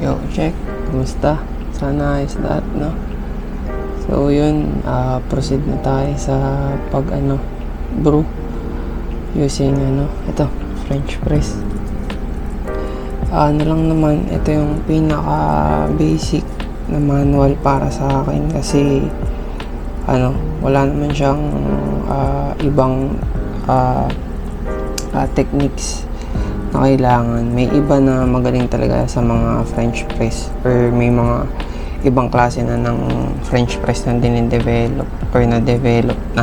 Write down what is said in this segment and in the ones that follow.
Yo, check. Kumusta? Sana ayos lahat, no? So, yun. Proceed na tayo sa brew. Using, ito, French press. Lang naman, ito yung pinaka-basic na manual para sa akin kasi, wala naman siyang ibang techniques na kailangan. May iba na magaling talaga sa mga French press or may mga ibang klase na ng French press na dinidevelop or na-develop na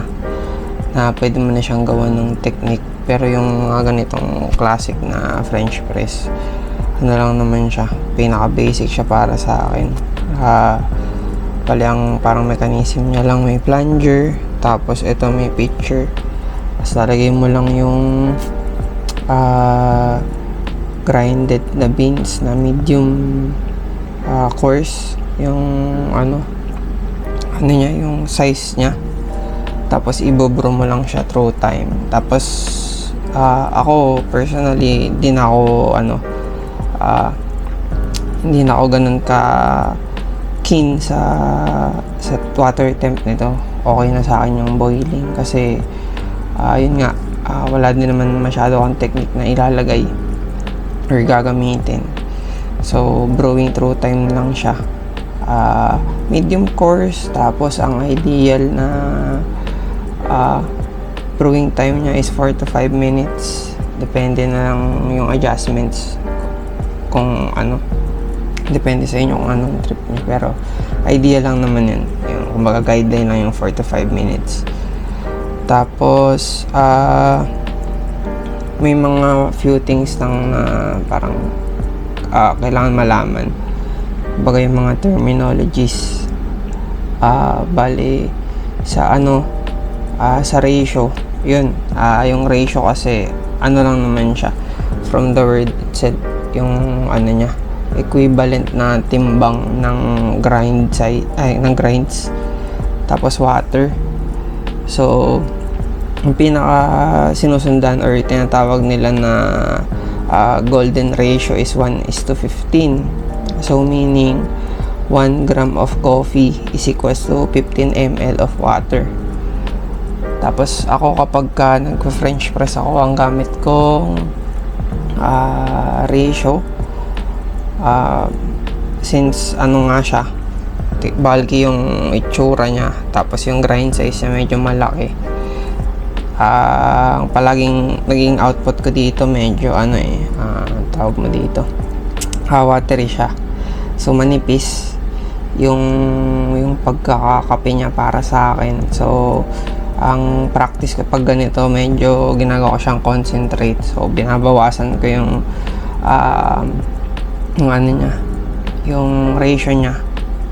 pwede mo na siyang gawa ng technique. Pero yung mga ganitong classic na French press, lang naman siya, pinaka-basic siya para sa akin. Parang mechanism niya lang, may plunger, tapos ito may pitcher. Tapos lalagay mo lang yung grinded na beans na medium coarse, yung niya, yung size niya. Tapos ibobrew mo lang siya through time. Tapos ako personally hindi na ako ganun ka keen sa water temp nito. Okay na sa akin yung boiling kasi yun nga, wala din naman masyado akong technique na ilalagay or gagamitin. So brewing through time lang siya, medium coarse. Tapos ang ideal na brewing time niya is 4 to 5 minutes. Depende na lang yung adjustments kung depende sa inyo kung anong trip niyo, pero ideal lang naman yun, yung kumbaga guideline lang yung 4 to 5 minutes. Tapos may mga few things lang na parang kailangan malaman, baga yung mga terminologies. Bali sa sa ratio yun, yung ratio kasi lang naman siya from the word itself, yung niya, equivalent na timbang ng ng grinds tapos water. So yung pinaka sinusundan or tinatawag nila na golden ratio is 1:15. So meaning 1 gram of coffee is equals to 15 ml of water. Tapos ako kapag nag-French press ako, ang gamit kong ratio, since nga siya, bulky yung itsura niya, tapos yung grind size niya medyo malaki. Palaging naging output ko dito medyo tawag mo dito, watery siya. So manipis yung pagkakakape niya para sa akin. So ang practice kapag ganito, medyo ginagawa ko siyang concentrate. So binabawasan ko yung niya, yung ratio niya,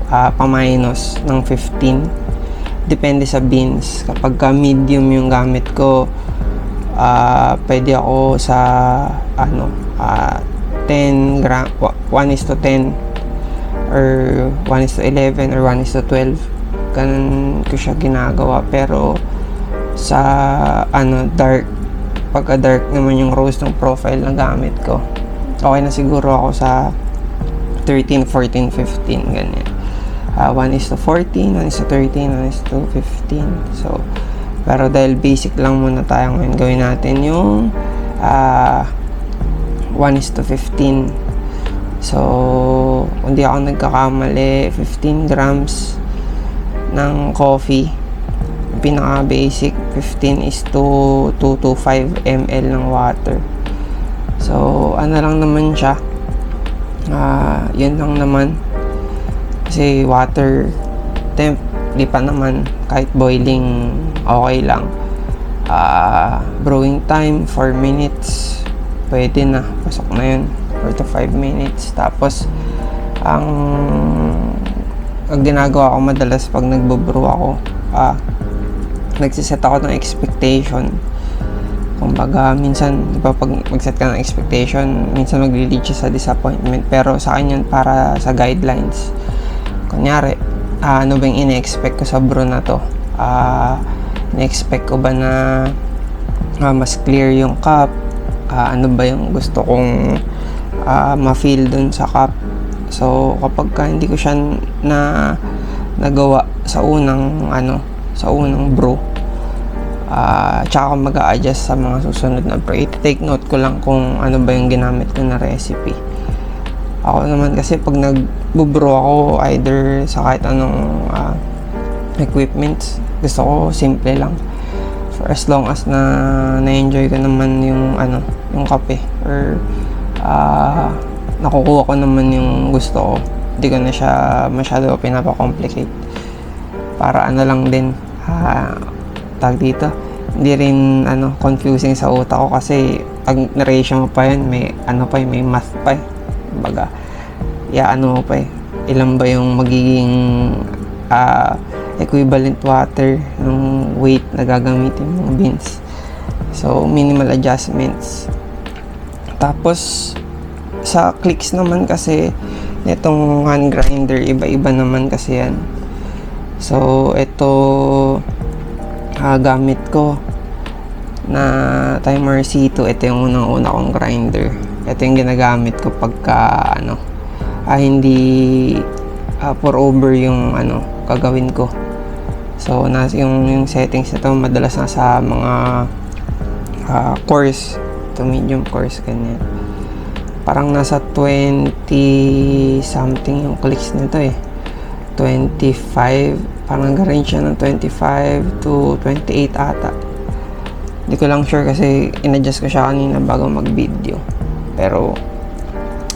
pa-minus ng 15. Depende sa beans. Kapag medium yung gamit ko, pwede ako sa 10 gram, 1:10 or 1:11 or 1:12. Ganun ko siya ginagawa. Pero sa dark, pagka dark naman yung roasting profile na gamit ko, okay na siguro ako sa 13, 14, 15 ganyan. 1:14, 1:13, 1:15. So pero dahil basic lang muna tayo ngayon, gawin natin yung 1:15. So kung di ako nagkakamali, 15 grams ng coffee, pinaka basic 15 is to 2 to 5 ml ng water. So lang naman siya, yun lang naman kasi water temp, di pa naman, kahit boiling okay lang. Brewing time 4 minutes, pwede na, pasok na yun, 4 to 5 minutes. Tapos ang ginagawa ko madalas pag nagbo-brew ako, nagsiset ako ng expectation. Kumbaga minsan, diba, pag mag-set ka ng expectation, minsan mag-lead siya sa disappointment. Pero sa akin yun para sa guidelines. Kunyari, ano ba yung ine-expect ko sa brew na to? Ine-expect ko ba na mas clear yung cup? Ano ba yung gusto kong ma-feel dun sa cup? So kapag hindi ko siya nagawa sa unang brew, tsaka ako mag-a-adjust sa mga susunod na brew. I-take note ko lang kung ano ba yung ginamit ko na recipe. Ako naman kasi pag nag-brew ako either sa kahit anong equipments, gusto ko simple lang. For as long as na-enjoy ko naman yung kape, or nakukuha ko naman yung gusto ko, hindi ko na siya masyado pinapa-complicate. Para lang din, tag dito, hindi rin confusing sa utak ko, kasi pag na-ratio mo pa yun, may may math pa eh. Baga, mo pa eh, ilan ba yung magiging equivalent water ng weight na gagamitin mong beans. So minimal adjustments. Tapos sa clicks naman kasi nitong hand grinder, iba-iba naman kasi yan. So ito gamit ko na Timer C2. Ito yung unang-una kong grinder. Ito yung ginagamit ko pagka hindi pour over yung gagawin ko. So yung settings nito madalas nasa mga coarse to medium coarse, ganyan. Parang nasa 20 something yung clicks nito eh. 25, parang nag-range siya ng 25 to 28 ata. Hindi ko lang sure kasi in-adjust ko siya kanina bago mag-video. Pero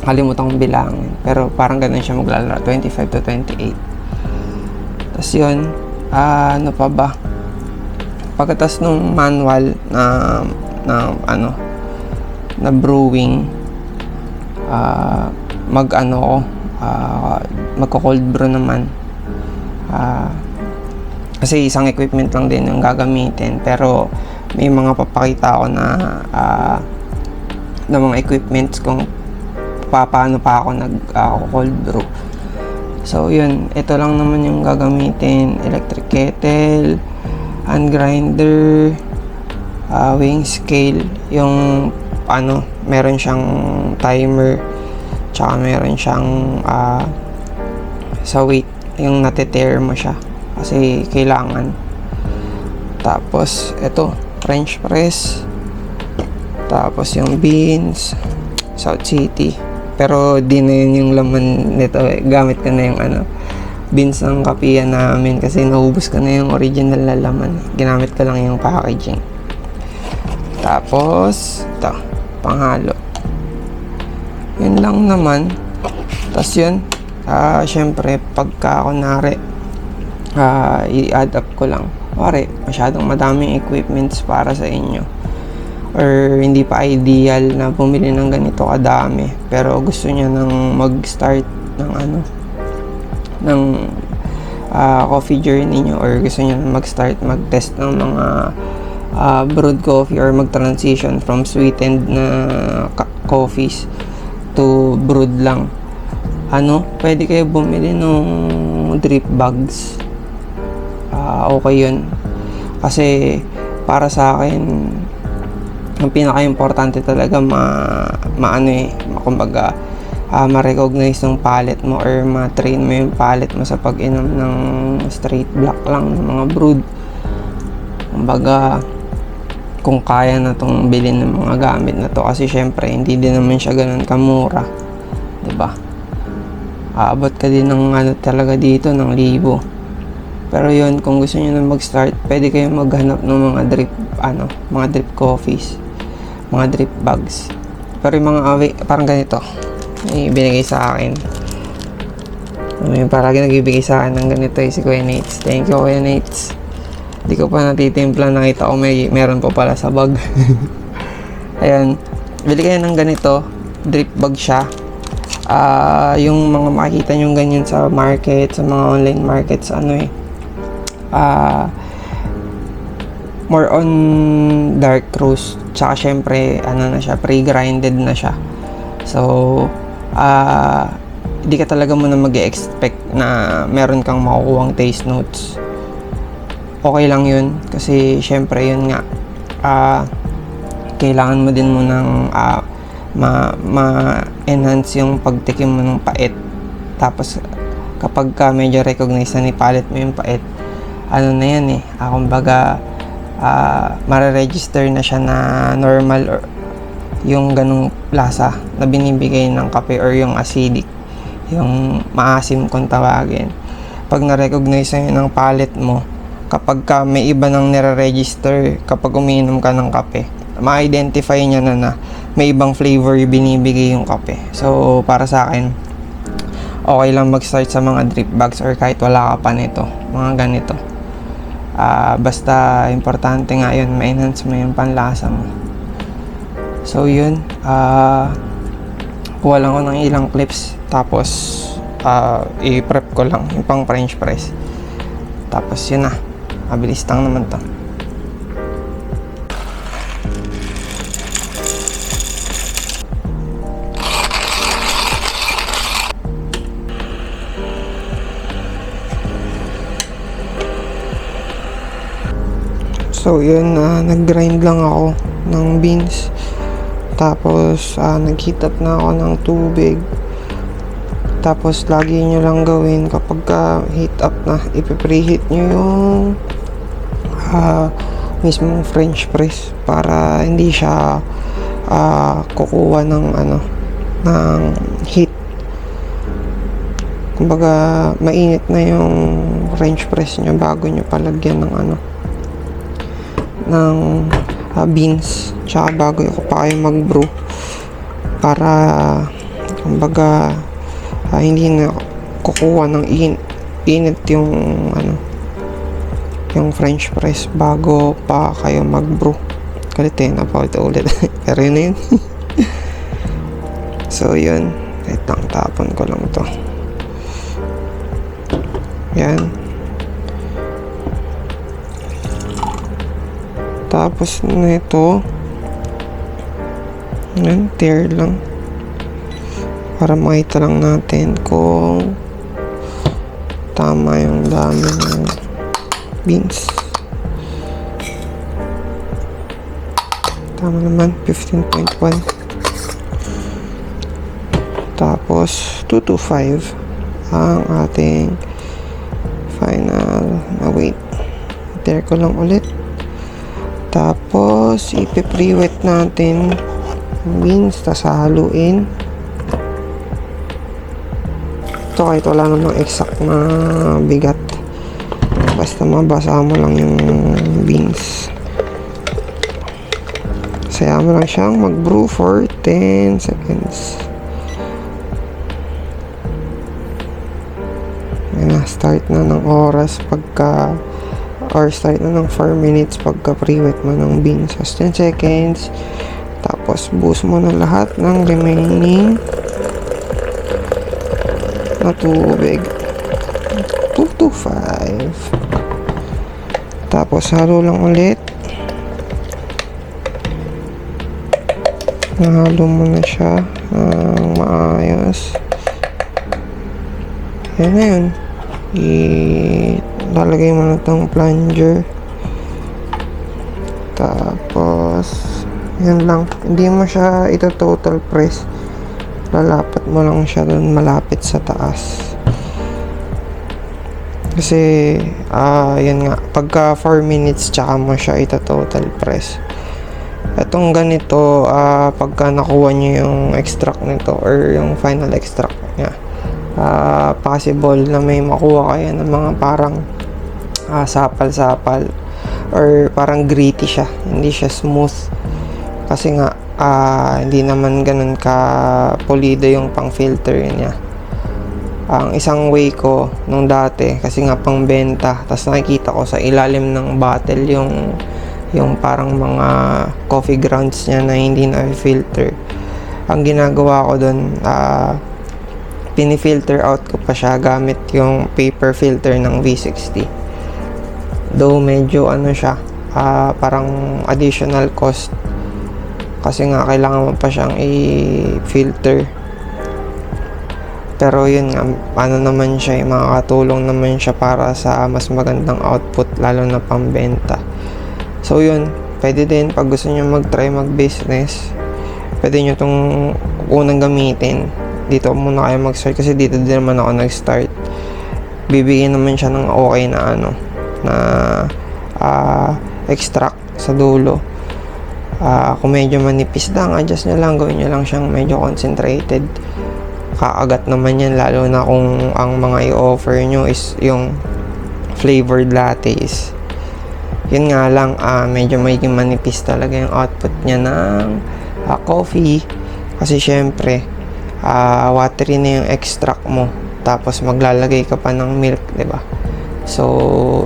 kalimutan kong bilangin. Pero parang ganun siya maglalaro, 25 to 28. Tapos yun, ano pa ba? Pagkatas nung manual na brewing, magko-cold brew naman. Kasi isang equipment lang din yung gagamitin, pero may mga papakita ako na mga equipments kung paano pa ako cold brew. So yun, ito lang naman yung gagamitin: electric kettle, hand grinder, weighing scale, yung meron siyang timer, tsaka meron siyang sa weight, yung nate-tear mo siya kasi kailangan. Tapos ito, French press, tapos yung beans, South City, pero di na yun yung laman nito eh. Gamit ko na yung beans ng kapihan namin kasi naubos ko na yung original na laman. Ginamit ko lang yung packaging. Tapos ito, panghalo. Yun lang naman. Tapos yun, syempre pagka kunwari i-add up ko lang, masyadong madaming equipments para sa inyo, or hindi pa ideal na bumili ng ganito kadami, pero gusto niya nang mag-start ng coffee journey nyo, or gusto niya mag-start mag-test ng mga brewed coffee, or mag-transition from sweetened na coffees to brewed lang, pwede kayo bumili ng drip bags. Okay yun, kasi para sa akin ang pinaka-importante talaga kumbaga ma-recognize ng palate mo, or ma-train mo yung palate mo sa pag-inom ng straight black lang ng mga brewed. Kumbaga kung kaya na tong bilhin ng mga gamit na to, kasi syempre hindi din naman siya ganun kamura, diba? Aabot ka din ng talaga dito ng 1,000. Pero yun, kung gusto niyo na mag-start, pwede kayong maghanap ng mga drip coffees, mga drip bags. Pero yung mga parang ganito, may binigay sa akin. Yung parang nagbibigay sa akin ng ganito si Kuya Nates. Thank you, Kuya Nates. Hindi ko pa natitimpla, nakita ko meron pa pala sa bag. Ayan, bili kayo ng ganito, drip bag siya. Yung mga makikita nyo ganyan sa market, sa mga online markets, more on dark roast, tsaka syempre na siya, pre-grinded na siya. So hindi ka talaga muna mag-expect na meron kang makukuhang taste notes. Okay lang yun, kasi syempre yun nga, kailangan mo din munang ma-enhance yung pagtikim mo ng pait Tapos kapag ka medyo recognize na ni palate mo yung pait, ano na yan kumbaga mare-register na siya na normal or yung ganung lasa na binibigay ng kape or yung acidic, yung maasim kung tawagin. Pag na-recognize na ng palate mo, kapag ka may iba nang nire-register kapag umiinom ka ng kape, ma-identify niya na may ibang flavor yung binibigay yung kape. So para sa akin, okay lang mag-start sa mga drip bags or kahit wala ka pa nito, mga ganito. Basta importante nga yun, ma-enhance mo yung panlasa mo. So yun, kuha lang ko ng ilang clips, tapos i-prep ko lang yung pang french fries. Tapos yun na, mabilis lang naman to. So yun, nag-grind lang ako ng beans. Tapos nag-heat up na ako ng tubig. Tapos lagi nyo lang gawin kapag heat up na, ipipreheat nyo yung mismong french press para hindi siya kukuha ng ng heat. Kumbaga mainit na yung french press nyo bago nyo palagyan ng beans, tsaka bago pa kayo mag-brew, para kumbaga hindi na kukuha ng init yung yung french press bago pa kayo mag-brew. Na pa ulit pero yun na yun. So yun, wait lang, tapon ko lang to. Yan. Tapos nito, yan, tear lang para makita lang natin kung tama yung dami ng beans. Tama naman, 15.1. Tapos 225 ang ating final na weight. Tear ko lang ulit. Tapos ipi-pre-wet natin yung beans, tapos haluin. Ito kahit wala namang exact na bigat, basta mabasa mo lang yung beans. Saya mo lang siyang mag-brew for 10 seconds. Ayan na, start na ng oras pagka, or start na ng 4 minutes pagka pre-wet mo ng beans. So 10 seconds. Tapos buhos mo na lahat ng remaining na tubig. 225. Tapos halo lang ulit. Nahalo mo na siya ng maayos. Yan na yun. Lalagay mo na itong plunger. Tapos yan lang. Hindi mo siya ito total press. Lalapat mo lang siya doon malapit sa taas. Kasi yan nga, pagka 4 minutes tsaka mo siya ito total press. Itong ganito, pagka nakuha nyo yung extract nito or yung final extract niya, possible na may makuha kayo ng mga parang sapal-sapal or parang gritty siya, hindi siya smooth kasi nga hindi naman ganun ka pulido yung pang filter niya. Ang isang way ko nung dati, kasi nga pang benta, tas nakikita ko sa ilalim ng bottle yung parang mga coffee grounds niya na hindi na filter. Ang ginagawa ko doon, pinifilter out ko pa siya gamit yung paper filter ng V60. Though medyo siya, parang additional cost kasi nga kailangan mo pa siyang i-filter. Pero yun nga, naman siya, makakatulong naman siya para sa mas magandang output, lalo na pambenta. So yun, pwede din pag gusto nyo mag-try mag-business, pwede nyo itong unang gamitin. dito muna kayo mag-start kasi dito din naman ako nag-start. Bibigyan naman siya ng okay na ano, na extract sa dulo. Kung medyo manipis lang, adjust nyo lang, gawin nyo lang siyang medyo concentrated. Kaagat naman yan, lalo na kung ang mga i-offer nyo is yung flavored lattes. Yun nga lang, medyo magiging manipis talaga yung output niya ng coffee. Kasi syempre, watery na yung extract mo. Tapos maglalagay ka pa ng milk, 'di ba? So,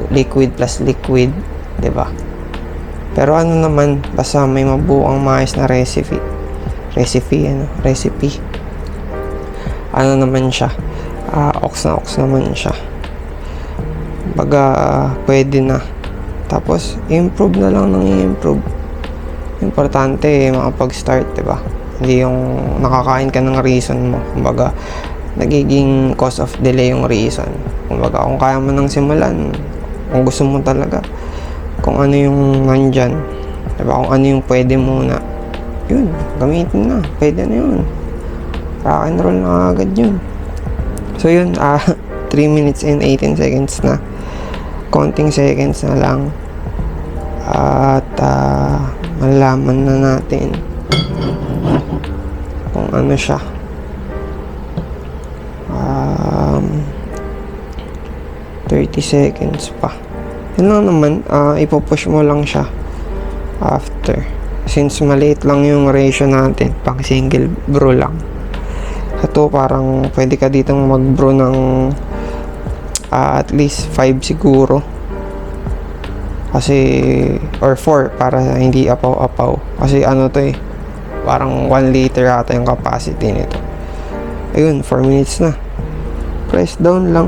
liquid plus liquid, 'di ba? Pero ano naman, basta may mabuang maayos na recipe. Ano naman siya? Ox naman siya. Baga, pwede na. Tapos, improve na lang ng i-improve. Importante, makapag-start, 'di ba? Hindi yung nakakain ka ng reason mo. Kumbaga, nagiging cause of delay yung reason. Kumbaga, kung kaya mo nang simulan, kung gusto mo talaga, kung ano yung nandyan, diba? Kung ano yung pwede muna, yun, gamitin na. Pwede na yun. Rock and roll na agad yun. So yun, 3 minutes and 18 seconds na. Konting seconds na lang. At malaman na natin kung ano siya. 30 seconds pa. Yun lang naman, ipupush mo lang siya after. Since maliit lang yung ratio natin, pang single brew lang. Ito parang pwede ka ditong mag-brew ng at least 5 siguro. Kasi, or 4 para hindi apaw-apaw. Kasi ano to parang 1 liter ata yung capacity nito. Ayun, 4 minutes na. Press down lang.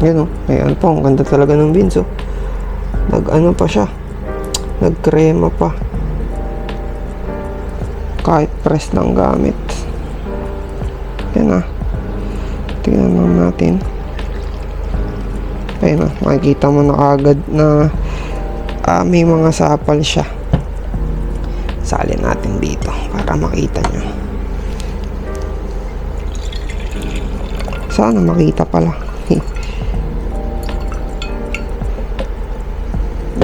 Yan may ano pa, ang ganda talaga ng beans nag-ano pa siya, nag-crema pa kahit press lang gamit. Yan tingnan lang natin. Ayun makikita mo na agad na may mga sapal siya. Salin natin dito para makita nyo. Sana makita pala.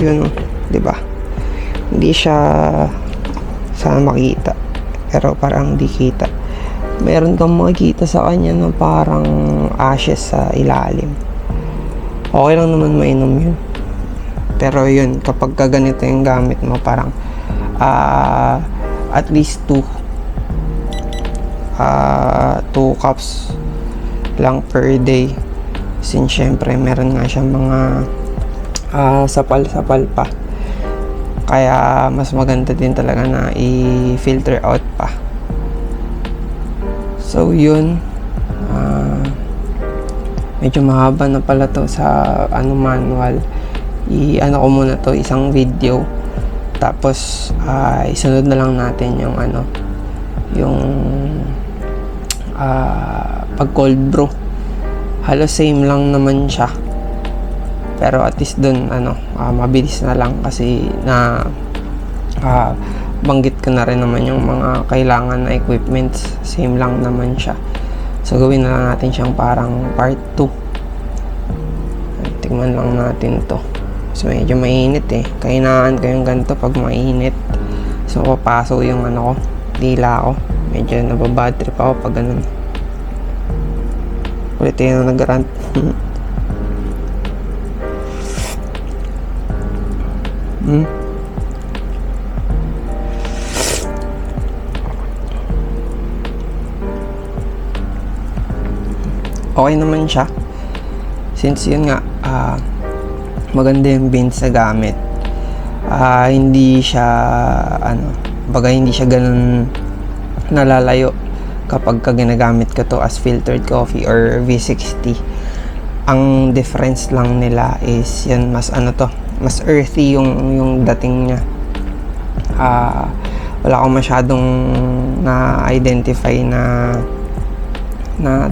Yun 'di ba? Hindi siya sana makita. Pero parang di kita. Meron kang makikita sa kanya na parang ashes sa ilalim. Okay lang naman mainom yun. Pero yun, kapag ganito yung gamit mo, parang at least 2 cups lang per day. Since syempre meron nga siyang mga sapal-sapal pa. Kaya mas maganda din talaga na i-filter out pa. So yun, medyo mahaba na pala to sa manual. I-ano ko muna to, isang video. Tapos isunod na lang natin yung yung pag cold brew. Halos same lang naman siya. Pero at least dun mabilis na lang kasi na banggit ko na rin naman yung mga kailangan na equipments. Same lang naman siya. So gawin na lang natin siyang parang part 2. Tingnan lang natin to. So medyo mainit kainaan ko yung ganito pag mainit. So papaso yung ko, dila ko. Medyo nababad trip ako pag ganun. Ulit yun na nag-rant. Okay naman siya. Since yun nga, maganda yung beans sa gamit. Hindi siya, hindi siya ganun nalalayo kapag ginagamit ko to as filtered coffee or V60. Ang difference lang nila is yan, mas mas earthy yung dating niya. Wala akong masyadong na-identify na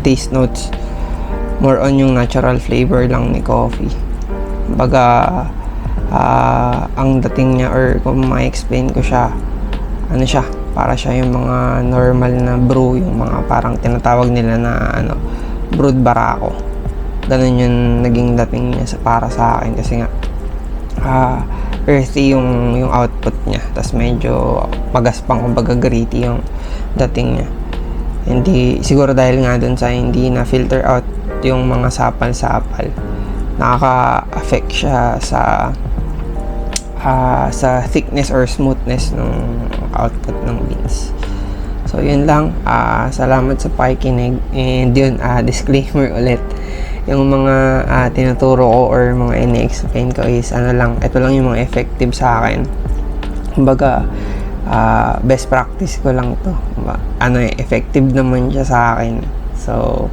taste notes. More on yung natural flavor lang ni coffee. Baga, ang dating niya, or kung ma-explain ko siya, para siya yung mga normal na brew, yung mga parang tinatawag nila na brewed barako. Ganun yung naging dating niya para sa akin, kasi nga earthy yung output niya, tas medyo magaspang, kumbaga gritty yung dating niya. Hindi siguro dahil nga dun sa hindi na filter out yung mga sapal-sapal, nakaka-affect siya sa thickness or smoothness ng output ng beans. So yun lang, salamat sa pakikinig, and yun, disclaimer ulit, yung mga tinuturo ko or mga ini-explain ko is ito lang yung mga effective sa akin. Kumbaga, best practice ko lang to. Effective naman siya sa akin. So,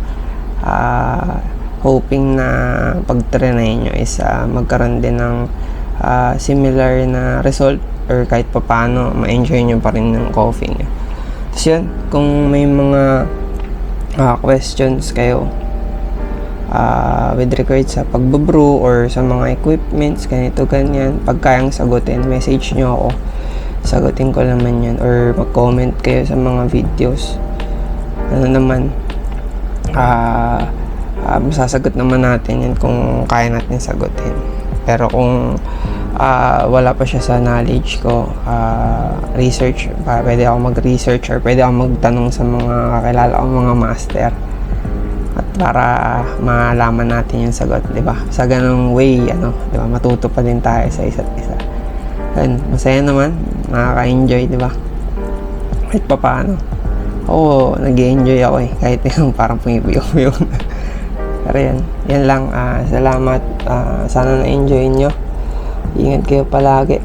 hoping na pag-trinay nyo is magkaroon din ng similar na result, or kahit papaano ma-enjoy nyo pa rin ng coffee nyo. Tapos yun, kung may mga questions kayo with regards sa pagbabrew or sa mga equipments, ganito ganyan, pag kayang sagutin, message nyo ako, sagutin ko naman yun, or mag-comment kayo sa mga videos, masasagot naman natin yan kung kaya natin sagutin. Pero kung wala pa siya sa knowledge ko, research, pwede ako mag-research or pwede ako magtanong sa mga kakilala ko, mga master, at para malaman natin yung sagot, di ba? Sa ganung way, di ba, matuto pa din tayo sa isa't isa. And masaya naman, nakaka-enjoy, di ba? Kahit pa paano. Oo, nag-enjoy ako kahit yung parang pumipiyok-piyok. Pero yan lang, salamat, sana na-enjoy nyo. Ingat kayo palagi.